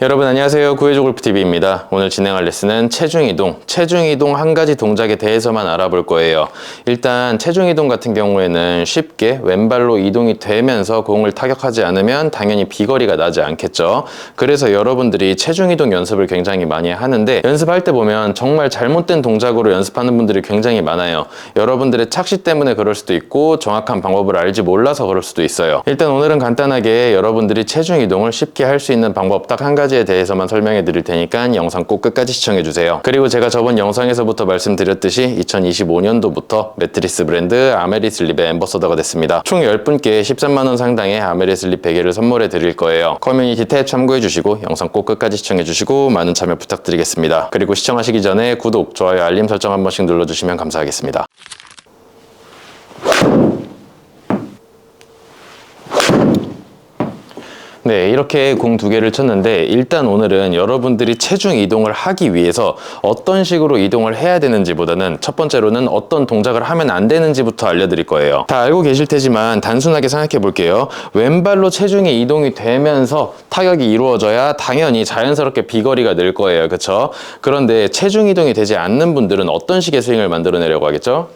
여러분 안녕하세요. 구해줘 골프TV입니다. 오늘 진행할 레슨은 체중이동 한 가지 동작에 대해서만 알아볼 거예요. 일단 체중이동 같은 경우에는 쉽게 왼발로 이동이 되면서 공을 타격하지 않으면 당연히 비거리가 나지 않겠죠. 그래서 여러분들이 체중이동 연습을 굉장히 많이 하는데 연습할 때 보면 정말 잘못된 동작으로 연습하는 분들이 굉장히 많아요. 여러분들의 착시 때문에 그럴 수도 있고 정확한 방법을 알지 몰라서 그럴 수도 있어요. 일단 오늘은 간단하게 여러분들이 체중이동을 쉽게 할 수 있는 방법 딱 한 가지에 대해서만 설명해 드릴 테니까 영상 꼭 끝까지 시청해 주세요. 그리고 제가 저번 영상에서부터 말씀드렸듯이 2025년도부터 매트리스 브랜드 아메리슬립의 앰버서더가 됐습니다. 총 10분께 13만원 상당의 아메리슬립 베개를 선물해 드릴 거예요. 커뮤니티 탭 참고해 주시고 영상 꼭 끝까지 시청해 주시고 많은 참여 부탁드리겠습니다. 그리고 시청하시기 전에 구독, 좋아요, 알림 설정 한 번씩 눌러주시면 감사하겠습니다. 네, 이렇게 공 2개를 쳤는데 일단 오늘은 여러분들이 체중 이동을 하기 위해서 어떤 식으로 이동을 해야 되는지보다는 첫 번째로는 어떤 동작을 하면 안 되는지부터 알려드릴 거예요. 다 알고 계실 테지만 단순하게 생각해 볼게요. 왼발로 체중이 이동이 되면서 타격이 이루어져야 당연히 자연스럽게 비거리가 늘 거예요. 그쵸? 그런데 체중 이동이 되지 않는 분들은 어떤 식의 스윙을 만들어내려고 하겠죠?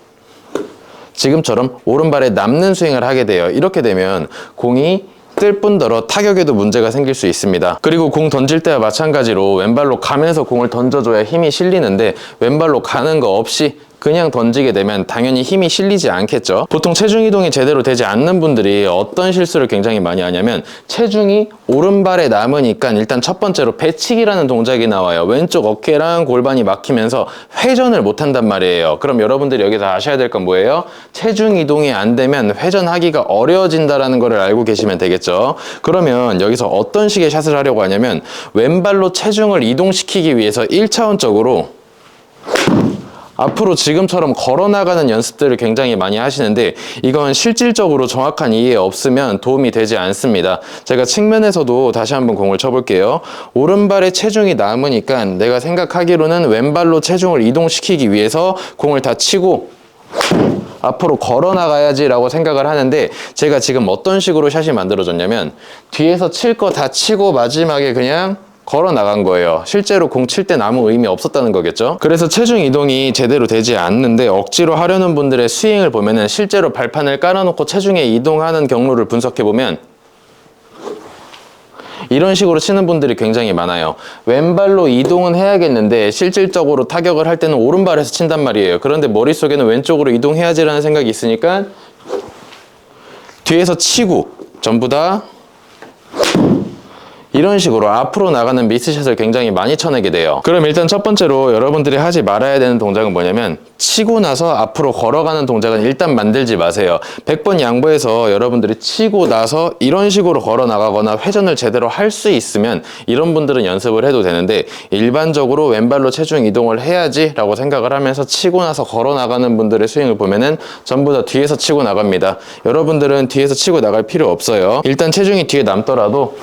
지금처럼 오른발에 남는 스윙을 하게 돼요. 이렇게 되면 공이 뜰 뿐더러 타격에도 문제가 생길 수 있습니다. 그리고 공 던질 때와 마찬가지로 왼발로 가면서 공을 던져줘야 힘이 실리는데 왼발로 가는 거 없이 그냥 던지게 되면 당연히 힘이 실리지 않겠죠. 보통 체중 이동이 제대로 되지 않는 분들이 어떤 실수를 굉장히 많이 하냐면 체중이 오른발에 남으니까 일단 첫 번째로 배치기라는 동작이 나와요. 왼쪽 어깨랑 골반이 막히면서 회전을 못 한단 말이에요. 그럼 여러분들이 여기서 아셔야 될 건 뭐예요? 체중 이동이 안 되면 회전하기가 어려워진다라는 걸 알고 계시면 되겠죠. 그러면 여기서 어떤 식의 샷을 하려고 하냐면 왼발로 체중을 이동시키기 위해서 1차원적으로 앞으로 지금처럼 걸어나가는 연습들을 굉장히 많이 하시는데 이건 실질적으로 정확한 이해 없으면 도움이 되지 않습니다. 제가 측면에서도 다시 한번 공을 쳐볼게요. 오른발에 체중이 남으니까 내가 생각하기로는 왼발로 체중을 이동시키기 위해서 공을 다 치고 앞으로 걸어나가야지 라고 생각을 하는데 제가 지금 어떤 식으로 샷이 만들어졌냐면 뒤에서 칠 거 다 치고 마지막에 그냥 걸어 나간 거예요. 실제로 공 칠 땐 아무 의미 없었다는 거겠죠. 그래서 체중 이동이 제대로 되지 않는데 억지로 하려는 분들의 스윙을 보면은 실제로 발판을 깔아놓고 체중에 이동하는 경로를 분석해보면 이런 식으로 치는 분들이 굉장히 많아요. 왼발로 이동은 해야겠는데 실질적으로 타격을 할 때는 오른발에서 친단 말이에요. 그런데 머릿속에는 왼쪽으로 이동해야지라는 생각이 있으니까 뒤에서 치고 전부 다 이런 식으로 앞으로 나가는 미스샷을 굉장히 많이 쳐내게 돼요. 그럼 일단 첫 번째로 여러분들이 하지 말아야 되는 동작은 뭐냐면 치고 나서 앞으로 걸어가는 동작은 일단 만들지 마세요. 100번 양보해서 여러분들이 치고 나서 이런 식으로 걸어 나가거나 회전을 제대로 할 수 있으면 이런 분들은 연습을 해도 되는데 일반적으로 왼발로 체중 이동을 해야지 라고 생각을 하면서 치고 나서 걸어 나가는 분들의 스윙을 보면은 전부 다 뒤에서 치고 나갑니다. 여러분들은 뒤에서 치고 나갈 필요 없어요. 일단 체중이 뒤에 남더라도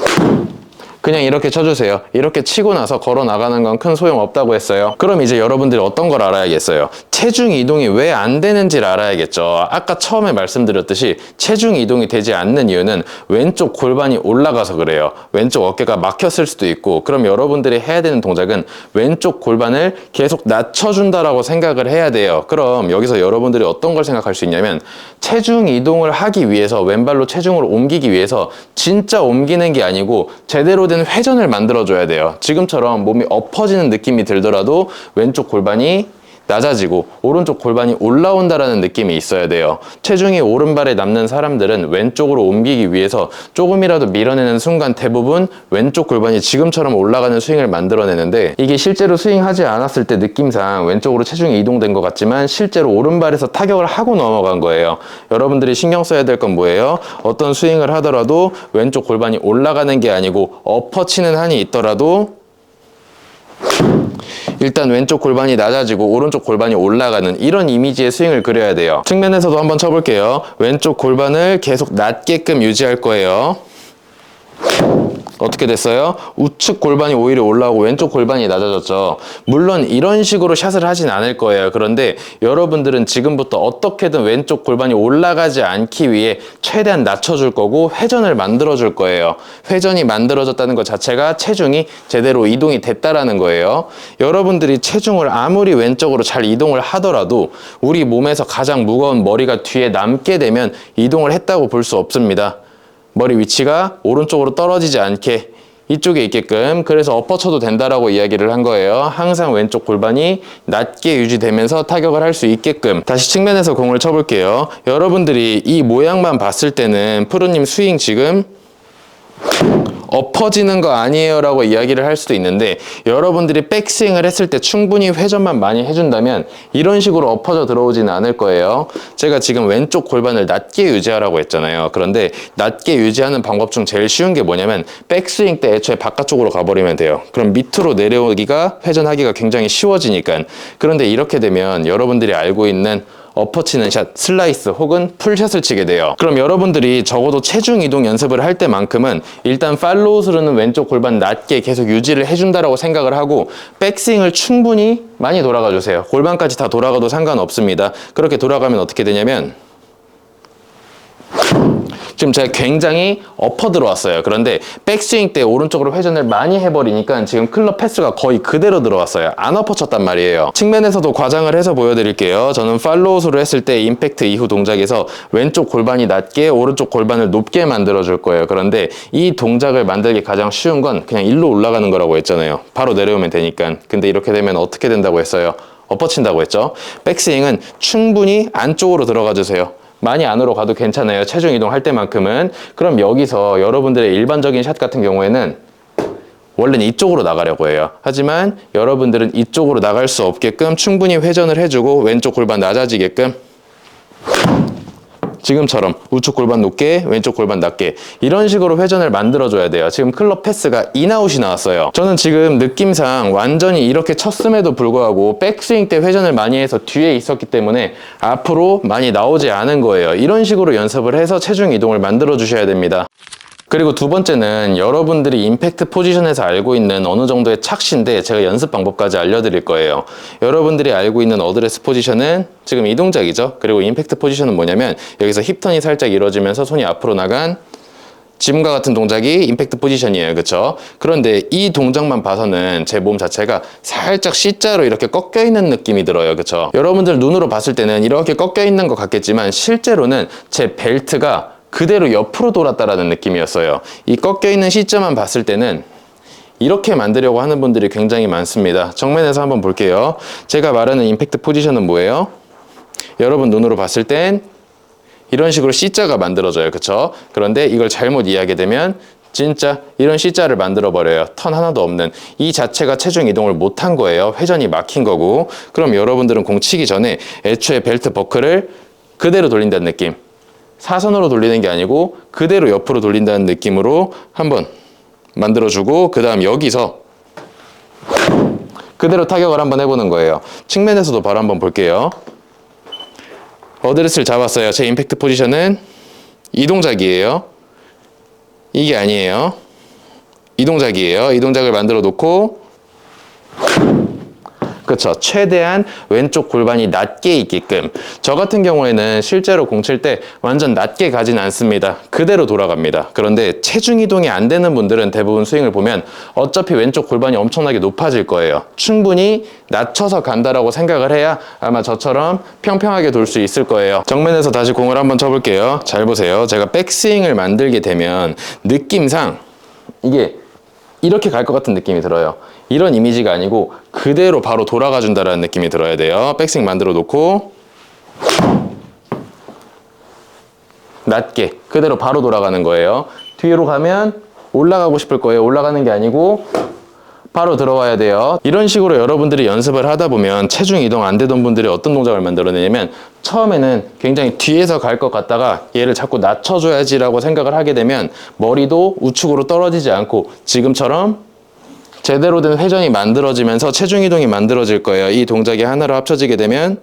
그냥 이렇게 쳐주세요. 이렇게 치고 나서 걸어 나가는 건 큰 소용 없다고 했어요. 그럼 이제 여러분들이 어떤 걸 알아야겠어요? 체중 이동이 왜 안 되는지를 알아야겠죠. 아까 처음에 말씀드렸듯이 체중 이동이 되지 않는 이유는 왼쪽 골반이 올라가서 그래요. 왼쪽 어깨가 막혔을 수도 있고 그럼 여러분들이 해야 되는 동작은 왼쪽 골반을 계속 낮춰준다라고 생각을 해야 돼요. 그럼 여기서 여러분들이 어떤 걸 생각할 수 있냐면 체중 이동을 하기 위해서 왼발로 체중을 옮기기 위해서 진짜 옮기는 게 아니고 제대로 된 회전을 만들어줘야 돼요. 지금처럼 몸이 엎어지는 느낌이 들더라도 왼쪽 골반이 낮아지고 오른쪽 골반이 올라온다라는 느낌이 있어야 돼요. 체중이 오른발에 남는 사람들은 왼쪽으로 옮기기 위해서 조금이라도 밀어내는 순간 대부분 왼쪽 골반이 지금처럼 올라가는 스윙을 만들어내는데 이게 실제로 스윙하지 않았을 때 느낌상 왼쪽으로 체중이 이동된 것 같지만 실제로 오른발에서 타격을 하고 넘어간 거예요. 여러분들이 신경 써야 될 건 뭐예요? 어떤 스윙을 하더라도 왼쪽 골반이 올라가는 게 아니고 엎어치는 한이 있더라도 일단 왼쪽 골반이 낮아지고 오른쪽 골반이 올라가는 이런 이미지의 스윙을 그려야 돼요. 측면에서도 한번 쳐볼게요. 왼쪽 골반을 계속 낮게끔 유지할 거예요. 어떻게 됐어요? 우측 골반이 오히려 올라오고 왼쪽 골반이 낮아졌죠. 물론 이런 식으로 샷을 하진 않을 거예요. 그런데 여러분들은 지금부터 어떻게든 왼쪽 골반이 올라가지 않기 위해 최대한 낮춰줄 거고 회전을 만들어줄 거예요. 회전이 만들어졌다는 것 자체가 체중이 제대로 이동이 됐다라는 거예요. 여러분들이 체중을 아무리 왼쪽으로 잘 이동을 하더라도 우리 몸에서 가장 무거운 머리가 뒤에 남게 되면 이동을 했다고 볼 수 없습니다. 머리 위치가 오른쪽으로 떨어지지 않게 이쪽에 있게끔, 그래서 엎어쳐도 된다라고 이야기를 한 거예요. 항상 왼쪽 골반이 낮게 유지되면서 타격을 할 수 있게끔. 다시 측면에서 공을 쳐볼게요. 여러분들이 이 모양만 봤을 때는 프로님 스윙 지금 엎어지는 거 아니에요 라고 이야기를 할 수도 있는데, 여러분들이 백스윙을 했을 때 충분히 회전만 많이 해준다면 이런 식으로 엎어져 들어오지는 않을 거예요. 제가 지금 왼쪽 골반을 낮게 유지하라고 했잖아요. 그런데 낮게 유지하는 방법 중 제일 쉬운 게 뭐냐면 백스윙 때 애초에 바깥쪽으로 가버리면 돼요. 그럼 밑으로 내려오기가, 회전하기가 굉장히 쉬워지니까. 그런데 이렇게 되면 여러분들이 알고 있는 엎어치는 샷, 슬라이스 혹은 풀샷을 치게 돼요. 그럼 여러분들이 적어도 체중 이동 연습을 할 때만큼은 일단 팔로우 스루는 왼쪽 골반 낮게 계속 유지를 해준다라고 생각을 하고 백스윙을 충분히 많이 돌아가 주세요. 골반까지 다 돌아가도 상관없습니다. 그렇게 돌아가면 어떻게 되냐면, 지금 제가 굉장히 엎어 들어왔어요. 그런데 백스윙 때 오른쪽으로 회전을 많이 해버리니까 지금 클럽 패스가 거의 그대로 들어왔어요. 안 엎어쳤단 말이에요. 측면에서도 과장을 해서 보여드릴게요. 저는 팔로우스로 했을 때 임팩트 이후 동작에서 왼쪽 골반이 낮게 오른쪽 골반을 높게 만들어줄 거예요. 그런데 이 동작을 만들기 가장 쉬운 건 그냥 일로 올라가는 거라고 했잖아요. 바로 내려오면 되니까. 근데 이렇게 되면 어떻게 된다고 했어요? 엎어친다고 했죠. 백스윙은 충분히 안쪽으로 들어가 주세요. 많이 안으로 가도 괜찮아요. 체중 이동할 때만큼은. 그럼 여기서 여러분들의 일반적인 샷 같은 경우에는 원래는 이쪽으로 나가려고 해요. 하지만 여러분들은 이쪽으로 나갈 수 없게끔 충분히 회전을 해주고 왼쪽 골반 낮아지게끔, 지금처럼 우측 골반 높게 왼쪽 골반 낮게 이런 식으로 회전을 만들어줘야 돼요. 지금 클럽 패스가 인아웃이 나왔어요. 저는 지금 느낌상 완전히 이렇게 쳤음에도 불구하고 백스윙 때 회전을 많이 해서 뒤에 있었기 때문에 앞으로 많이 나오지 않은 거예요. 이런 식으로 연습을 해서 체중 이동을 만들어 주셔야 됩니다. 그리고 두 번째는 여러분들이 임팩트 포지션에서 알고 있는 어느 정도의 착시인데 제가 연습 방법까지 알려드릴 거예요. 여러분들이 알고 있는 어드레스 포지션은 지금 이 동작이죠. 그리고 임팩트 포지션은 뭐냐면 여기서 힙턴이 살짝 이루어지면서 손이 앞으로 나간 지금과 같은 동작이 임팩트 포지션이에요. 그쵸? 그런데 이 동작만 봐서는 제 몸 자체가 살짝 C자로 이렇게 꺾여 있는 느낌이 들어요. 그쵸? 여러분들 눈으로 봤을 때는 이렇게 꺾여 있는 것 같겠지만 실제로는 제 벨트가 그대로 옆으로 돌았다라는 느낌이었어요. 이 꺾여있는 C자만 봤을 때는 이렇게 만들려고 하는 분들이 굉장히 많습니다. 정면에서 한번 볼게요. 제가 말하는 임팩트 포지션은 뭐예요? 여러분 눈으로 봤을 땐 이런 식으로 C자가 만들어져요. 그쵸? 그런데 이걸 잘못 이해하게 되면 진짜 이런 C자를 만들어버려요. 턴 하나도 없는. 이 자체가 체중 이동을 못한 거예요. 회전이 막힌 거고. 그럼 여러분들은 공 치기 전에 애초에 벨트 버클을 그대로 돌린다는 느낌. 사선으로 돌리는 게 아니고 그대로 옆으로 돌린다는 느낌으로 한번 만들어주고, 그 다음 여기서 그대로 타격을 한번 해보는 거예요. 측면에서도 바로 한번 볼게요. 어드레스를 잡았어요. 제 임팩트 포지션은 이 동작이에요. 이게 아니에요. 이 동작이에요. 이 동작을 만들어 놓고, 그렇죠. 최대한 왼쪽 골반이 낮게 있게끔. 저 같은 경우에는 실제로 공 칠 때 완전 낮게 가진 않습니다. 그대로 돌아갑니다. 그런데 체중 이동이 안 되는 분들은 대부분 스윙을 보면 어차피 왼쪽 골반이 엄청나게 높아질 거예요. 충분히 낮춰서 간다라고 생각을 해야 아마 저처럼 평평하게 돌 수 있을 거예요. 정면에서 다시 공을 한번 쳐볼게요. 잘 보세요. 제가 백스윙을 만들게 되면 느낌상 이게 이렇게 갈 것 같은 느낌이 들어요. 이런 이미지가 아니고 그대로 바로 돌아가 준다라는 느낌이 들어야 돼요. 백스윙 만들어 놓고 낮게 그대로 바로 돌아가는 거예요. 뒤로 가면 올라가고 싶을 거예요. 올라가는 게 아니고 바로 들어와야 돼요. 이런 식으로 여러분들이 연습을 하다 보면 체중 이동 안 되던 분들이 어떤 동작을 만들어내냐면, 처음에는 굉장히 뒤에서 갈 것 같다가 얘를 자꾸 낮춰줘야지라고 생각을 하게 되면 머리도 우측으로 떨어지지 않고 지금처럼 제대로 된 회전이 만들어지면서 체중 이동이 만들어질 거예요. 이 동작이 하나로 합쳐지게 되면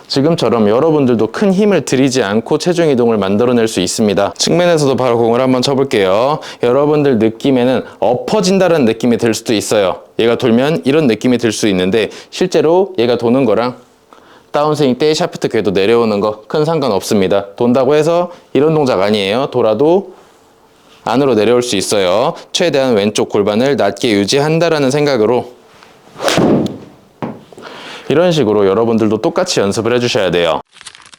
지금처럼 여러분들도 큰 힘을 들이지 않고 체중 이동을 만들어낼 수 있습니다. 측면에서도 바로 공을 한번 쳐볼게요. 여러분들 느낌에는 엎어진다는 느낌이 들 수도 있어요. 얘가 돌면 이런 느낌이 들 수 있는데 실제로 얘가 도는 거랑 다운스윙 때 샤프트 궤도 내려오는 거 큰 상관없습니다. 돈다고 해서 이런 동작 아니에요. 돌아도 안으로 내려올 수 있어요. 최대한 왼쪽 골반을 낮게 유지한다라는 생각으로 이런 식으로 여러분들도 똑같이 연습을 해주셔야 돼요.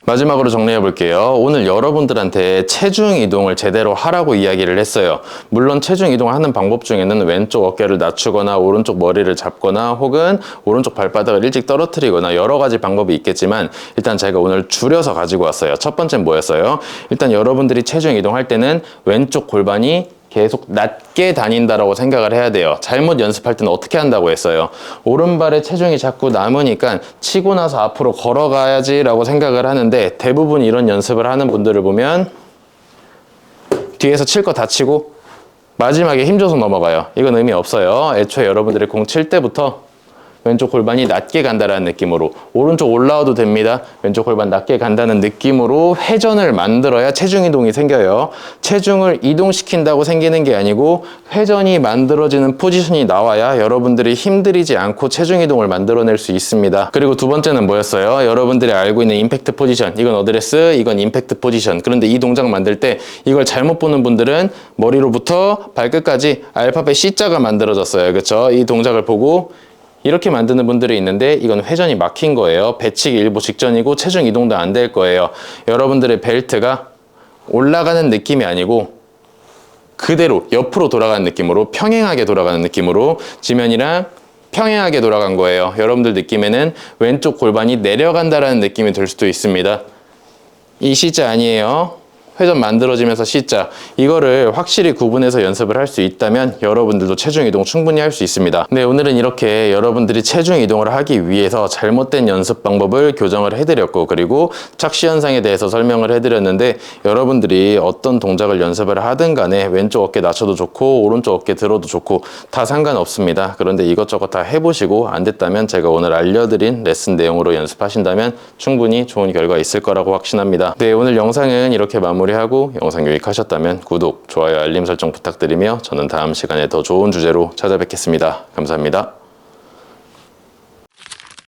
마지막으로 정리해 볼게요. 오늘 여러분들한테 체중 이동을 제대로 하라고 이야기를 했어요. 물론 체중 이동을 하는 방법 중에는 왼쪽 어깨를 낮추거나 오른쪽 머리를 잡거나 혹은 오른쪽 발바닥을 일찍 떨어뜨리거나 여러 가지 방법이 있겠지만 일단 제가 오늘 줄여서 가지고 왔어요. 첫 번째는 뭐였어요? 일단 여러분들이 체중 이동할 때는 왼쪽 골반이 계속 낮게 다닌다라고 생각을 해야 돼요. 잘못 연습할 때는 어떻게 한다고 했어요? 오른발에 체중이 자꾸 남으니까 치고 나서 앞으로 걸어가야지 라고 생각을 하는데 대부분 이런 연습을 하는 분들을 보면 뒤에서 칠 거 다 치고 마지막에 힘줘서 넘어가요. 이건 의미 없어요. 애초에 여러분들이 공 칠 때부터 왼쪽 골반이 낮게 간다는 느낌으로 오른쪽 올라와도 됩니다. 왼쪽 골반 낮게 간다는 느낌으로 회전을 만들어야 체중 이동이 생겨요. 체중을 이동시킨다고 생기는 게 아니고 회전이 만들어지는 포지션이 나와야 여러분들이 힘들이지 않고 체중 이동을 만들어낼 수 있습니다. 그리고 두 번째는 뭐였어요? 여러분들이 알고 있는 임팩트 포지션. 이건 어드레스, 이건 임팩트 포지션. 그런데 이 동작 만들 때 이걸 잘못 보는 분들은 머리로부터 발끝까지 알파벳 C자가 만들어졌어요. 그렇죠? 이 동작을 보고 이렇게 만드는 분들이 있는데 이건 회전이 막힌 거예요. 배치기 일보 직전이고 체중 이동도 안 될 거예요. 여러분들의 벨트가 올라가는 느낌이 아니고 그대로 옆으로 돌아가는 느낌으로 평행하게 돌아가는 느낌으로 지면이랑 평행하게 돌아간 거예요. 여러분들 느낌에는 왼쪽 골반이 내려간다라는 느낌이 들 수도 있습니다. 이 C자 아니에요. 회전 만들어지면서 C자. 이거를 확실히 구분해서 연습을 할 수 있다면 여러분들도 체중 이동 충분히 할 수 있습니다. 네, 오늘은 이렇게 여러분들이 체중 이동을 하기 위해서 잘못된 연습 방법을 교정을 해드렸고 그리고 착시 현상에 대해서 설명을 해드렸는데 여러분들이 어떤 동작을 연습을 하든 간에 왼쪽 어깨 낮춰도 좋고 오른쪽 어깨 들어도 좋고 다 상관없습니다. 그런데 이것저것 다 해보시고 안 됐다면 제가 오늘 알려드린 레슨 내용으로 연습하신다면 충분히 좋은 결과 있을 거라고 확신합니다. 네, 오늘 영상은 이렇게 마무리하고 영상 유익하셨다면 구독, 좋아요, 알림 설정 부탁드리며 저는 다음 시간에 더 좋은 주제로 찾아뵙겠습니다. 감사합니다.